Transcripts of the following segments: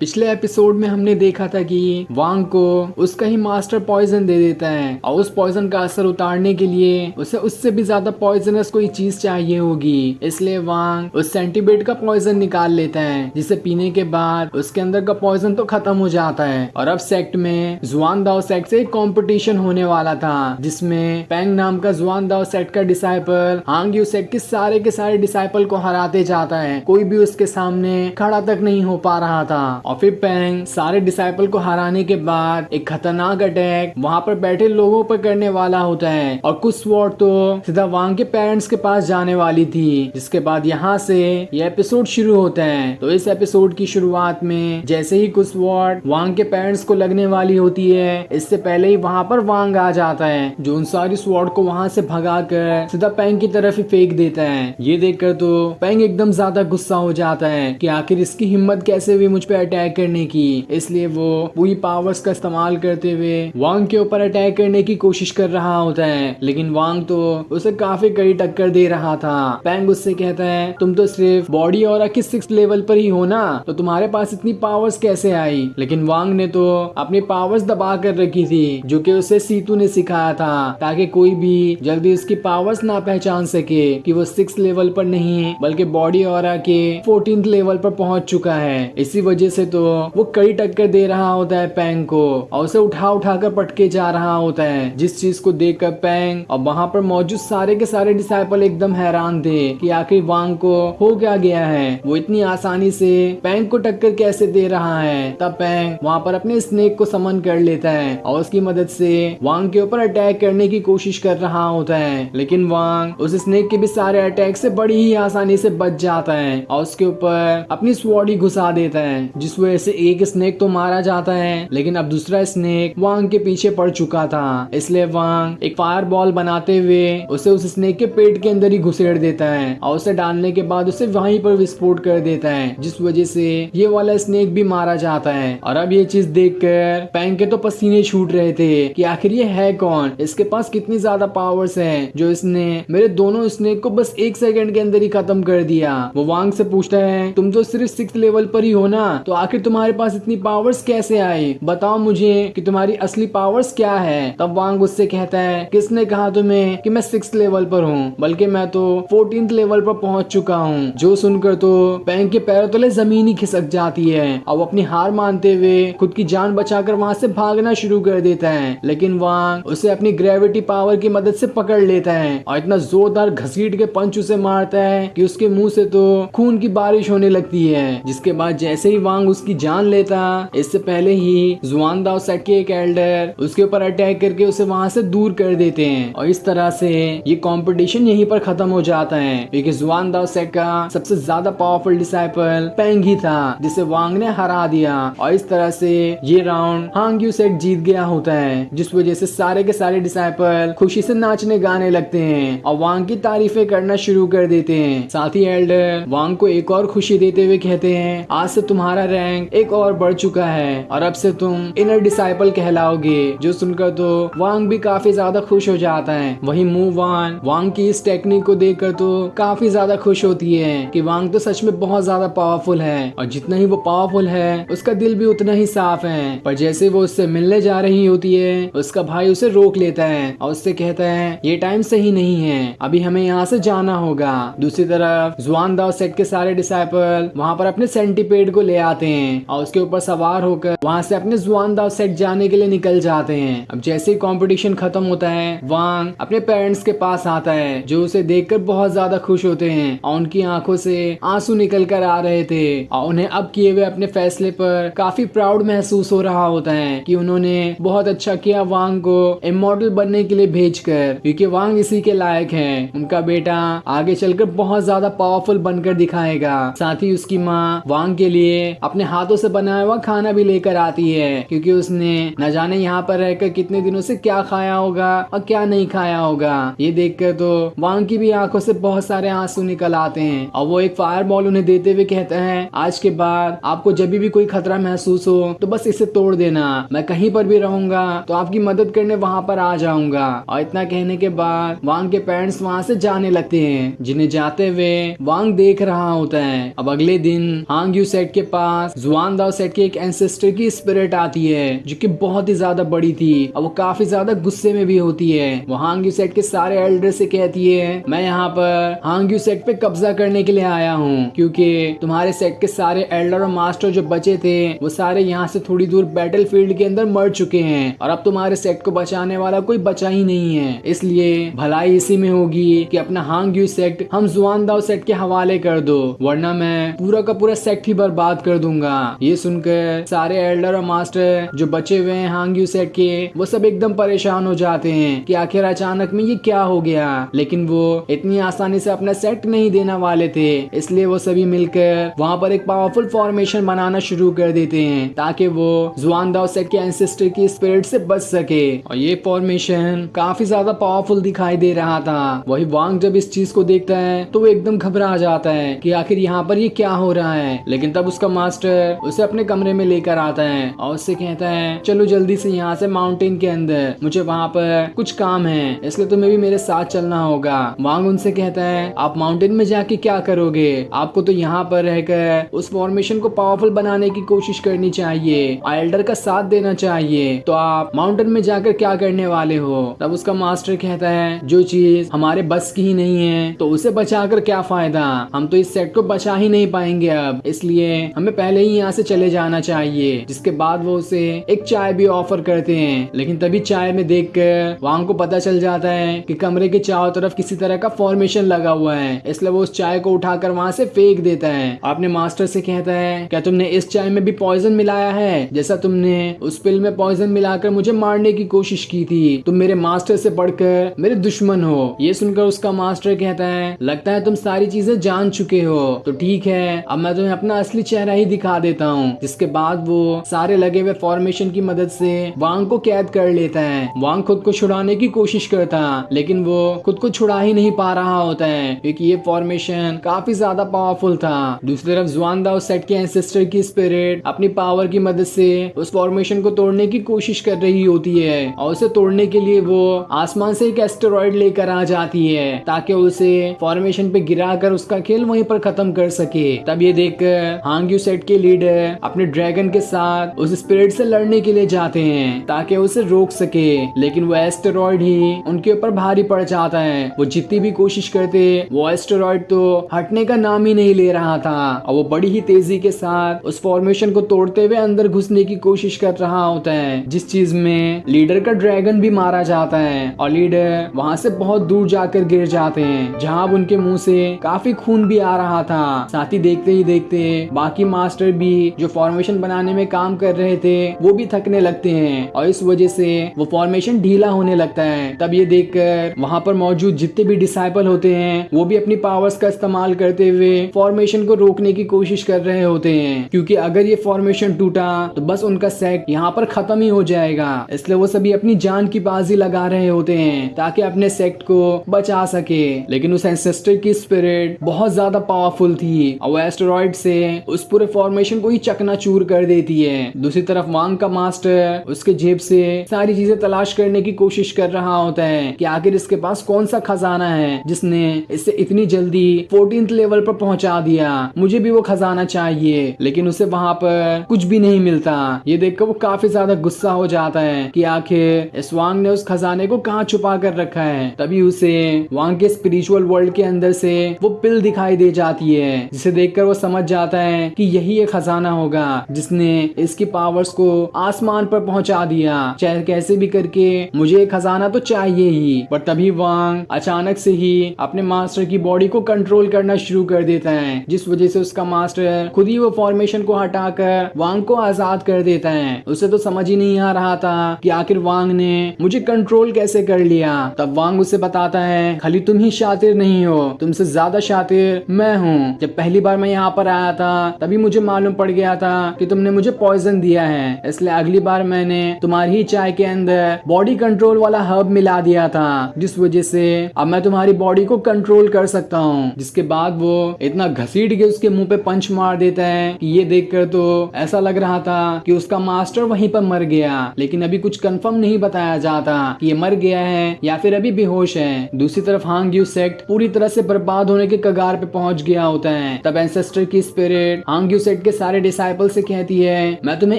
पिछले एपिसोड में हमने देखा था कि वांग को उसका ही मास्टर पॉइजन दे देता है और उस पॉइजन का असर उतारने के लिए उसे उससे भी ज्यादा पॉइजनस कोई चीज चाहिए होगी। इसलिए वांग उस सेंटीबेट का पॉइजन निकाल लेता है, जिसे पीने के बाद उसके अंदर का पॉइजन तो खत्म हो जाता है। और अब सेक्ट में जुआन दाओ सेक्ट से एक कंपटीशन होने वाला था, जिसमें पेंग नाम का जुआन दाओ सेक्ट का डिसाइपल हांग यू सेक्ट के सारे डिसाइपल को हराते जाता है। कोई भी उसके सामने खड़ा तक नहीं हो पा रहा था। और फिर पेंग सारे डिसाइपल को हराने के बाद एक खतरनाक अटैक वहां पर बैठे लोगों पर करने वाला होता है और कुछ स्वॉर्ड तो सीधा वांग के पेरेंट्स के पास जाने वाली थी। जिसके बाद यहाँ से ये एपिसोड शुरू होता है। तो इस एपिसोड की शुरुआत में जैसे ही कुछ स्वॉर्ड वांग के पेरेंट्स को लगने वाली होती है, इससे पहले ही वहां पर वांग आ जाता है, जो उन सारी स्वॉर्ड को वहां से भगा कर सीधा पेंग की तरफ ही फेंक देता है। ये देखकर तो पेंग एकदम ज्यादा गुस्सा हो जाता है कि आखिर इसकी हिम्मत कैसे हुई मुझ पे अटैक करने की। इसलिए वो पूरी पावर्स का इस्तेमाल करते हुए वांग के ऊपर अटैक करने की कोशिश कर रहा होता है, लेकिन वांग तो उसे काफी कड़ी टक्कर दे रहा था। पेंग उससे कहता है, तुम तो सिर्फ बॉडी और की 6th लेवल पर ही हो ना, तो तुम्हारे पास इतनी पावर्स कैसे आई। लेकिन वांग ने तो अपनी पावर्स दबा कर रखी थी, जो कि उसे सीतू ने सिखाया था, ताकि कोई भी जल्दी उसकी पावर्स ना पहचान सके कि वो 6th लेवल पर नहीं बल्कि बॉडी और के 14th लेवल पर पहुंच चुका है। इसी वजह से तो वो कड़ी टक्कर दे रहा होता है पेंग को और उसे उठा कर पटके जा रहा होता है। जिस चीज को देखकर पेंग और वहां पर मौजूद सारे के सारे डिसाइपल एकदम हैरान थे कि आखिर वांग को हो क्या गया है, वो इतनी आसानी से पेंग को टक्कर कैसे दे रहा है। तब पेंग वहां पर अपने स्नेक को समन कर लेता है और उसकी मदद से वांग के ऊपर अटैक करने की कोशिश कर रहा होता है, लेकिन वांग उस स्नेक के भी सारे अटैक से बड़ी ही आसानी से बच जाता है और उसके ऊपर अपनी स्वॉर्ड ही घुसा देता है, जिस वजह से एक स्नेक तो मारा जाता है, लेकिन अब दूसरा स्नेक वांग के पीछे पड़ चुका था। इसलिए वांग एक फायर बॉल बनाते हुए उसे उस स्नेक के पेट के अंदर ही घुसेड़ देता है और उसे डालने के बाद उसे वहीं पर विस्फोट कर देता है, जिस वजह से ये वाला स्नेक भी मारा जाता है। और अब ये चीज देखकर पेंग के तो पसीने छूट रहे थे कि आखिर ये है कौन, इसके पास कितनी ज्यादा पावर्स हैं, जो इसने मेरे दोनों स्नेक को बस 1 सेकंड के अंदर ही खत्म कर दिया। वो वांग से पूछता है, तुम तो सिर्फ 6th लेवल पर ही हो ना, तो आखिर तुम्हारे पास इतनी पावर्स कैसे आई, बताओ मुझे कि तुम्हारी असली पावर्स क्या है। तब वांग उससे कहता है, किसने कहा तुम्हें कि मैं 6th लेवल पर हूँ, बल्कि मैं तो 14th लेवल पर पहुंच चुका हूँ। जो सुनकर तो पेंग के पैरों तले जमीन ही खिसक जाती है और वो अपनी हार मानते हुए खुद की जान बचाकर वहां से भागना शुरू कर देता है, लेकिन वांग उसे अपनी ग्रेविटी पावर की मदद से पकड़ लेता है और इतना जोरदार घसीट के पंच उसे मारता है कि उसके मुंह से तो खून की बारिश होने लगती है। जिसके बाद जैसे ही वांग उसकी जान लेता, इससे पहले ही जुआन दाओ सेक्ट के एक एल्डर उसके ऊपर अटैक करके उसे वहां से दूर कर देते हैं और इस तरह से ये कंपटीशन यहीं पर खत्म हो जाता है, क्योंकि जुआन दाओ सेक्ट का सबसे ज्यादा पावरफुल डिसाइपल पेंग ही था, जिसे वांग ने हरा दिया। और इस तरह से ये राउंड हांग यू सेक्ट जीत गया होता है, जिस वजह से सारे के सारे डिसाइपल खुशी से नाचने गाने लगते हैं और वांग की तारीफें करना शुरू कर देते हैं। साथ ही एल्डर वांग को एक और खुशी देते हुए कहते हैं, आज से तुम्हारा रैंक एक और बढ़ चुका है और अब से तुम इनर डिसाइपल कहलाओगे। जो सुनकर तो वांग भी काफी ज्यादा खुश हो जाता है। वहीं मू वान वांग की इस टेक्निक को देखकर तो काफी ज्यादा खुश होती है कि वांग तो सच में बहुत ज्यादा पावरफुल है और जितना ही वो पावरफुल है उसका दिल भी उतना ही साफ है। पर जैसे वो उससे मिलने जा रही होती है, उसका भाई उसे रोक लेता है और उससे कहता है, ये टाइम सही नहीं है, अभी हमें यहाँ से जाना होगा। दूसरी तरफ जुआन दाओ सेक्ट के सारे डिसाइपल वहाँ पर अपने सेंटीपेड को ले आते हैं और उसके ऊपर सवार होकर वहाँ से अपने जुआन दाओ सेक्ट जाने के लिए निकल जाते हैं। अब जैसे ही कंपटीशन खत्म होता है, वांग अपने पेरेंट्स के पास आता है, जो उसे देखकर बहुत ज्यादा खुश होते हैं और उनकी आंखों से आंसू निकल कर आ रहे थे और उन्हें अब किए हुए अपने फैसले पर काफी प्राउड महसूस हो रहा होता है कि उन्होंने बहुत अच्छा किया वांग को इमॉर्टल बनने के लिए भेजकर, क्योंकि वांग इसी के लायक है। उनका बेटा आगे चलकर बहुत ज्यादा पावरफुल बनकर दिखाएगा। साथ ही उसकी माँ वांग के लिए अपने हाथों से बनाया हुआ खाना भी लेकर आती है, क्योंकि उसने न जाने यहाँ पर रहकर कितने दिनों से क्या खाया होगा और क्या नहीं खाया होगा। ये देखकर तो वांग की भी आंखों से बहुत सारे आंसू निकल आते हैं और वो एक फायर बॉल उन्हें देते हुए कहता है, आज के बाद आपको जब भी कोई खतरा महसूस हो तो बस इसे तोड़ देना, मैं कहीं पर भी रहूंगा तो आपकी मदद करने वहाँ पर आ जाऊंगा। और इतना कहने के बाद वांग के पेरेंट्स वहाँ से जाने लगते हैं, जिन्हें जाते हुए वांग देख रहा होता है। अब अगले दिन हांग यू सेक्ट के पास पास जुआन दाओ सेट के एक एंसेस्टर की स्पिरिट आती है जो कि बहुत ही ज्यादा बड़ी थी और वो काफी ज्यादा गुस्से में भी होती है। वो हांग सेट के सारे एल्डर से कहती है, मैं यहाँ पर हांग सेट पे कब्जा करने के लिए आया हूँ क्योंकि तुम्हारे सेट के सारे एल्डर और मास्टर जो बचे थे वो सारे यहाँ से थोड़ी दूर बैटल फील्ड के अंदर मर चुके हैं और अब तुम्हारे सेट को बचाने वाला कोई बचा ही नहीं है। इसलिए भलाई इसी में होगी कि अपना हांग सेट हम जुआन दाओ सेट के हवाले कर दो, वरना मैं पूरा का पूरा सेट ही बर्बाद कर दूंगा। ये सुनकर सारे एल्डर और मास्टर जो बचे हुए हैं हांग सेट के वो सब एकदम परेशान हो जाते हैं कि आखिर अचानक में ये क्या हो गया, लेकिन वो इतनी आसानी से अपना सेट नहीं देने वाले थे। इसलिए वो सभी मिलकर वहाँ पर एक पावरफुल फॉर्मेशन बनाना शुरू कर देते हैं ताकि वो जुआन दाओ सेट के एंसेस्टर की स्पिरिट से बच सके। और ये फॉर्मेशन काफी ज्यादा पावरफुल दिखाई दे रहा था। वही वांग जब इस चीज को देखता है तो वो एकदम घबरा जाता है कि आखिर यहाँ पर ये क्या हो रहा है। लेकिन तब उसका मास्टर उसे अपने कमरे में लेकर आता है और उससे कहता है, चलो जल्दी से यहाँ से माउंटेन के अंदर, मुझे वहाँ पर कुछ काम है, इसलिए तुम्हें भी मेरे साथ चलना होगा। वांग उनसे कहता है, आप माउंटेन में जाके क्या करोगे? आपको तो यहाँ पर रहकर उस फॉर्मेशन को पावरफुल बनाने की कोशिश करनी चाहिए, एल्डर का साथ देना चाहिए, तो आप माउंटेन में जाकर क्या करने वाले हो? तब उसका मास्टर कहता है, जो चीज हमारे बस की ही नहीं है तो उसे बचाकर क्या फायदा, हम तो इस सेट को बचा ही नहीं पाएंगे अब, इसलिए हमें पहले ही यहाँ से चले जाना चाहिए। जिसके बाद वो उसे एक चाय भी ऑफर करते हैं, लेकिन तभी चाय में देखकर वांग को पता चल जाता है कि कमरे के चारों तरफ किसी तरह का फॉर्मेशन लगा हुआ है, इसलिए वो उस चाय को उठाकर वहाँ से फेंक देता है। अपने मास्टर से कहता है, क्या तुमने इस चाय में भी पॉइजन मिलाया है, जैसा तुमने उस पिल में पॉइजन मिलाकर मुझे मारने की कोशिश की थी? तुम मेरे मास्टर से बढ़कर मेरे दुश्मन हो। ये सुनकर उसका मास्टर कहता है, लगता है तुम सारी चीजें जान चुके हो, तो ठीक है, अब मैं तुम्हें अपना असली चेहरा ही दिखा देता हूँ। जिसके बाद वो सारे लगे हुए फॉर्मेशन की मदद से वांग को कैद कर लेता है। वांग खुद को छुड़ाने की कोशिश करता, लेकिन वो खुद को छुड़ा ही नहीं पा रहा होता है क्योंकि ये फॉर्मेशन काफी ज्यादा पावरफुल था। दूसरी तरफ जुआन दाओ सेट के एंसेस्टर की स्पिरिट अपनी पावर की मदद से उस फॉर्मेशन को तोड़ने की कोशिश कर रही होती है और उसे तोड़ने के लिए वो आसमान से एक एस्टेरॉइड लेकर आ जाती है ताकि उसे फॉर्मेशन पे गिराकर उसका खेल वहीं पर खत्म कर सके। तब ये देखकर हांग सेट के लीडर अपने ड्रैगन के साथ उस स्पिरिट से लड़ने के लिए जाते हैं ताकि उसे रोक सके, लेकिन वो एस्टेरॉइड ही उनके ऊपर भारी पड़ जाता है। वो जितनी भी कोशिश करते वो एस्टेरॉइड तो हटने का नाम ही नहीं ले रहा था और वो बड़ी ही तेजी के साथ उस फॉर्मेशन को तोड़ते हुए अंदर घुसने की कोशिश कर रहा होता है, जिस चीज में लीडर का ड्रैगन भी मारा जाता है और लीडर वहाँ से बहुत दूर जाकर गिर जाते हैं जहाँ अब उनके मुंह से काफी खून भी आ रहा था। साथ ही देखते ही देखते बाकी मास्टर भी जो फॉर्मेशन बनाने में काम कर रहे थे वो भी थकने लगते हैं और इस वजह से वो फॉर्मेशन ढीला होने लगता है। तब ये देखकर वहाँ पर मौजूद जितने भी डिसाइपल होते हैं वो भी अपनी पावर्स का इस्तेमाल करते हुए फॉर्मेशन को रोकने की कोशिश कर रहे होते हैं, क्योंकि अगर ये फॉर्मेशन टूटा तो बस उनका सेट यहाँ पर खत्म ही हो जाएगा। इसलिए वो सभी अपनी जान की बाजी लगा रहे होते हैं ताकि अपने सेक्ट को बचा सके। लेकिन उस एंसेस्टर की स्पिरिट बहुत ज्यादा पावरफुल थी और वो एस्टेरॉइड से उस पूरे फॉर्मेशन को ही चकनाचूर कर देती है। दूसरी तरफ वांग का मास्टर उसके जेब से सारी चीजें तलाश करने की कोशिश कर रहा होता है कि आखिर इसके पास कौन सा खजाना है जिसने इसे इतनी जल्दी 14th लेवल पर पहुंचा दिया, मुझे भी वो खजाना चाहिए। लेकिन उसे वहां पर कुछ भी नहीं मिलता। ये देखकर वो काफी ज्यादा गुस्सा हो जाता है कि आखिर इस वांग ने उस खजाने को कहाँ छुपा कर रखा है। तभी उसे वांग के स्पिरिचुअल वर्ल्ड के अंदर से वो पिल दिखाई दे जाती है, जिसे देखकर वो समझ जाता है कि यही एक खजाना होगा जिसने इसकी पावर्स को आसमान पर पहुंचा दिया। चाहे कैसे भी करके मुझे एक खजाना तो चाहिए ही। पर तभी वांग अचानक से ही अपने मास्टर की बॉडी को कंट्रोल करना शुरू कर देता है, जिस वजह से उसका मास्टर खुद ही वो फॉर्मेशन को हटाकर वांग को आजाद कर देता है। उसे तो समझ ही नहीं आ रहा था कि आखिर वांग ने मुझे कंट्रोल कैसे कर लिया। तब वांग उसे बताता है, खाली तुम ही शातिर नहीं हो, तुमसे ज्यादा शातिर मैं हूँ। जब पहली बार मैं यहाँ पर आया था तभी मुझे मालूम पड़ गया था कि तुमने मुझे पॉइजन दिया है, इसलिए अगली बार मैंने तुम्हारी ही चाय के अंदर बॉडी कंट्रोल वाला हर्ब मिला दिया था, जिस वजह से अब मैं तुम्हारी बॉडी को कंट्रोल कर सकता हूँ। जिसके बाद वो इतना घसीट के उसके मुंह पे पंच मार देता है कि ये देखकर तो ऐसा लग रहा था कि उसका मास्टर वहीं पर मर गया। लेकिन अभी कुछ कंफर्म नहीं बताया जाता कि ये मर गया है या फिर अभी बेहोश है। दूसरी तरफ हांग यू सेक्ट पूरी तरह से बर्बाद होने के कगार पे पहुंच गया होता है। तब एंसेस्टर की spirit Hong you sect set के सारे डिसाइपल से कहती है मैं तुम्हें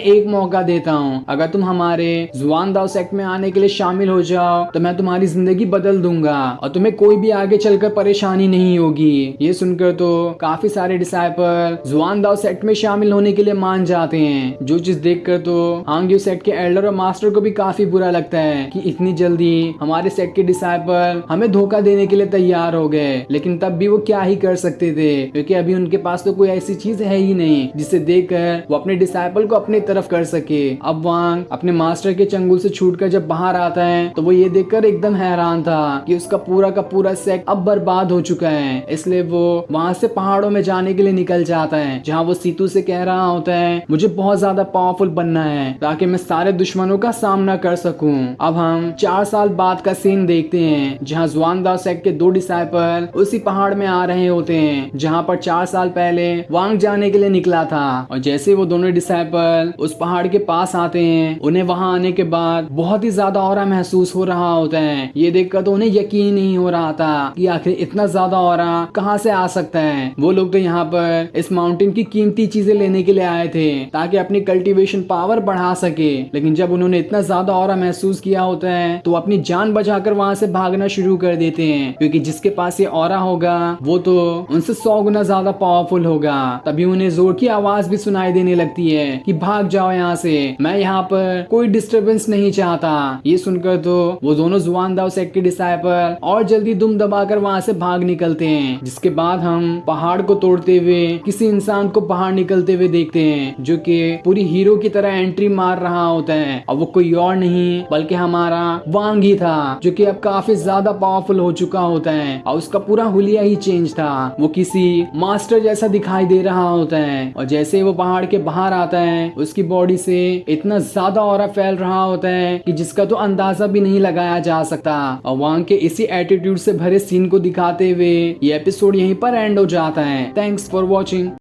एक मौका देता हूँ, अगर तुम हमारे जुआनदाओ सेक्ट में आने के लिए शामिल हो जाओ तो मैं तुम्हारी जिंदगी बदल दूंगा और तुम्हें कोई भी आगे चलकर परेशानी नहीं होगी। ये सुनकर तो काफी सारे डिसाइपल जुआनदाओ सेक्ट में शामिल होने के लिए मान जाते हैं। जो चीज देखकर तो हांग्यू सेक्ट के एल्डर और मास्टर को भी काफी बुरा लगता है कि इतनी जल्दी हमारे सेक्ट के डिसाइपल हमें धोखा देने के लिए तैयार हो गए, लेकिन तब भी वो क्या ही कर सकते थे क्योंकि अभी उनके पास तो कोई ऐसी चीज है ही नहीं जिसे देखकर वो अपने डिसाइपल को अपनी तरफ कर सके। अब वांग अपने मास्टर के चंगुल से छूटकर जब बाहर आता है तो वो ये देखकर एकदम हैरान था कि उसका पूरा का पूरा सेक्ट अब बर्बाद हो चुका है। इसलिए वो वहां से पहाड़ों में जाने के लिए निकल जाता है, जहाँ वो सीतू से कह रहा होता है मुझे बहुत ज्यादा पावरफुल बनना है ताकि मैं सारे दुश्मनों का सामना कर सकूं। अब हम 4 साल बाद का सीन देखते हैं जहाँ जुआनदाओ सेक्ट के 2 डिसाइपल उसी पहाड़ में आ रहे होते हैं जहाँ पर 4 साल पहले वांग जाने के लिए निकला था। और जैसे वो दोनों डिसाइपल उस पहाड़ के पास आते हैं, उन्हें वहां आने के बाद बहुत ही ज्यादा ऑरा महसूस हो रहा होता है। ये देखकर तो उन्हें यकीन नहीं हो रहा था कि आखिर इतना ज्यादा ऑरा कहाँ से आ सकता है। वो लोग तो यहाँ पर इस माउंटेन की कीमती चीजें लेने के लिए आए थे ताकि अपनी कल्टीवेशन पावर बढ़ा सके, लेकिन जब उन्होंने इतना ज्यादा ऑरा महसूस किया होता है तो अपनी जान बचाकर वहां से भागना शुरू कर देते हैं क्योंकि जिसके पास ये ऑरा होगा वो तो उनसे 100 गुना ज्यादा पावरफुल होगा। तभी उन्हें जोर की आवाज भी सुनाई देने लगती है कि भाग जाओ यहाँ से, मैं यहाँ पर कोई डिस्टरबेंस नहीं चाहता। ये सुनकर तो वो दोनों जुआनदाओ सेक्ट के डिसाइपल और जल्दी दुम दबाकर वहाँ से भाग निकलते हैं, जिसके बाद हम पहाड़ को तोड़ते हुए किसी इंसान को बाहर निकलते हुए देखते हैं जो कि पूरी हीरो की तरह एंट्री मार रहा होता है। और वो कोई और नहीं बल्कि हमारा वांग ही था जो कि अब काफी ज्यादा पावरफुल हो चुका होता है और उसका पूरा हुलिया ही चेंज था। वो किसी मास्टर जैसा दिखाई दे रहा होता है और जैसे वो पहाड़ के बाहर आता है उसकी बॉडी से इतना ज्यादा ऑरा फैल रहा होता है कि जिसका तो अंदाजा भी नहीं लगाया जा सकता। और वांग के इसी एटीट्यूड से भरे सीन को दिखाते हुए ये एपिसोड यहीं पर एंड हो जाता है। Thanks for watching.